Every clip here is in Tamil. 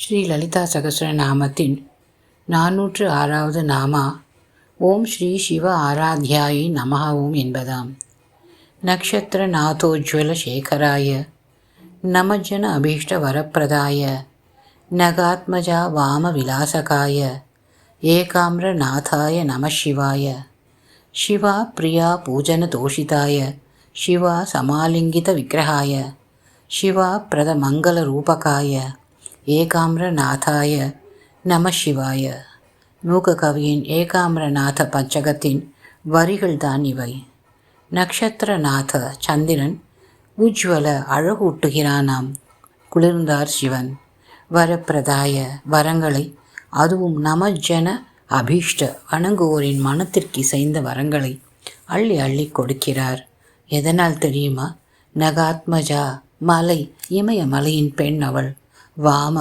ஸ்ரீ லலிதா சகஸ்ரநாமத்தின் 406வது நாமா ஓம் ஸ்ரீ சிவ ஆராத்யாயை நமஹ ஓம் என்பதாம். நக்ஷத்திர நாதோஜ்வல சேகராய நமஜன அபீஷ்ட வரப்பிரதாய நகாத்மஜா வாம விலாசகாய ஏகாம்ர நாதாய நம சிவாய சிவா பிரியா பூஜன தோஷிதாய சிவா சமாலிங்கித விக்கிரகாய சிவா பிரத மங்கள ரூபகாய ஏகாம்ரநாதாய நம சிவாய. மூககவியின் ஏகாம்ரநாத பஞ்சகத்தின் வரிகள்தான் இவை. நக்ஷத்திரநாத சந்திரன் உஜ்வல அழகூட்டுகிறானாம். குளிர்ந்தார் சிவன். வரப்பிரதாய வரங்களை, அதுவும் நமஜன அபீஷ்ட வணங்குவோரின் மனத்திற்கு இசைந்த வரங்களை அள்ளி அள்ளி கொடுக்கிறார். எதனால் தெரியுமா? நகாத்மஜா மலை, இமயமலையின் பெண் அவள். வாம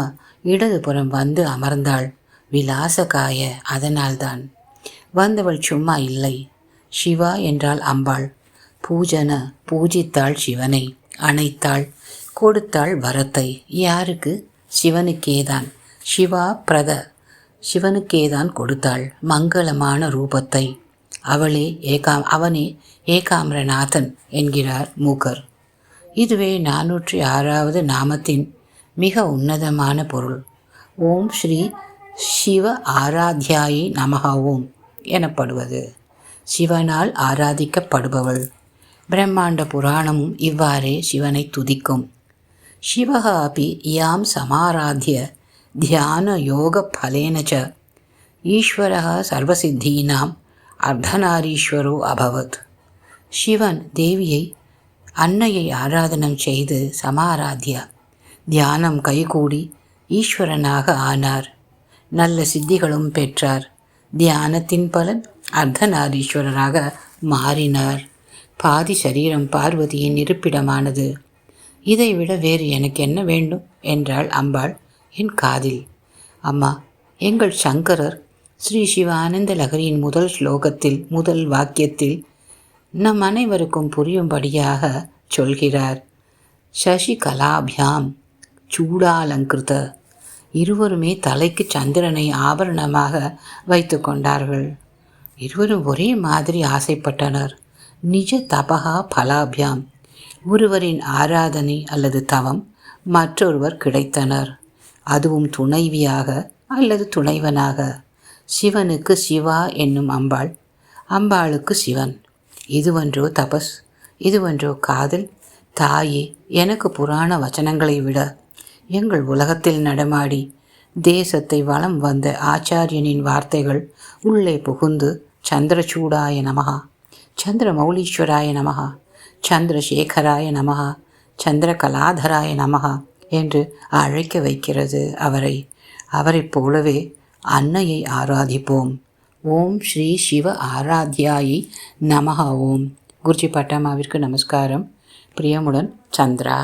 இடதுபுறம் வந்து அமர்ந்தாள். விலாசகாய அதனால்தான். வந்தவள் சும்மா இல்லை. சிவா என்றால் அம்பாள். பூஜன பூஜித்தாள் சிவனை, அணைத்தாள், கொடுத்தாள் வரத்தை. யாருக்கு? சிவனுக்கேதான். சிவா பிரத சிவனுக்கேதான் கொடுத்தாள் மங்களமான ரூபத்தை. அவனே ஏகாம்ரநாதன் என்கிறார் மூகர். இதுவே 406வது நாமத்தின் மிக உன்னதமான பொருள். ஓம் ஸ்ரீ சிவ ஆராத்யாயை நமஹ ஓம் எனப்படுவது. சிவனால் ஆராதிக்கப்படுபவள். பிரம்மாண்ட புராணமும் இவ்வாறே சிவனை துதிக்கும். சிவஹ அபி யாம் சமாராத்ய தியான யோக பலேன ச ஈஸ்வரः சர்வசித்தீனாம் அர்த்தநாரீஸ்வரோ அபவத். சிவன் தேவியை, அன்னையை ஆராதனம் செய்து சமாராத்யா தியானம் கைகூடி ஈஸ்வரனாக ஆனார். நல்ல சித்திகளும் பெற்றார். தியானத்தின் பலன் அர்த்தநாரீஸ்வரராக மாறினார். பாதி சரீரம் பார்வதியின் இருப்பிடமானது. இதைவிட வேறு எனக்கு என்ன வேண்டும் என்றாள் அம்பாள் என் காதில். அம்மா, எங்கள் சங்கரர் ஸ்ரீ சிவானந்த லகரியின் முதல் ஸ்லோகத்தில், முதல் வாக்கியத்தில் நம் அனைவருக்கும் புரியும்படியாக சொல்கிறார். சசி கலாபியாம் சூடாலங்கிருத. இருவருமே தலைக்கு சந்திரனை ஆபரணமாக வைத்து கொண்டார்கள். இருவரும் ஒரே மாதிரி ஆசைப்பட்டனர். நிஜ தபகா பலாபியாம். ஒருவரின் ஆராதனை அல்லது தவம் மற்றொருவர் கிடைத்தனர். அதுவும் துணைவியாக அல்லது துணைவனாக. சிவனுக்கு சிவா என்னும் அம்பாள், அம்பாளுக்கு சிவன். இதுவன்றோ தபஸ், இதுவன்றோ காதல்? தாயே, எனக்கு புராண வச்சனங்களை விட எங்கள் உலகத்தில் நடமாடி தேசத்தை வலம் வந்த ஆச்சாரியனின் வார்த்தைகள் உள்ளே புகுந்து சந்திரசூடாய நமஹா, சந்திரமௌலீஸ்வராய நமஹா, சந்திரசேகராய நமஹா, சந்திரகலாதராய நமஹா என்று அழைக்க வைக்கிறது அவரைப் போலவே அன்னையை ஆராதிப்போம். ஓம் ஸ்ரீ சிவ ஆராத்யாயை நமஹ ஓம். குருஜி பட்டம்மாவிற்கு நமஸ்காரம். பிரியமுடன் சந்திரா.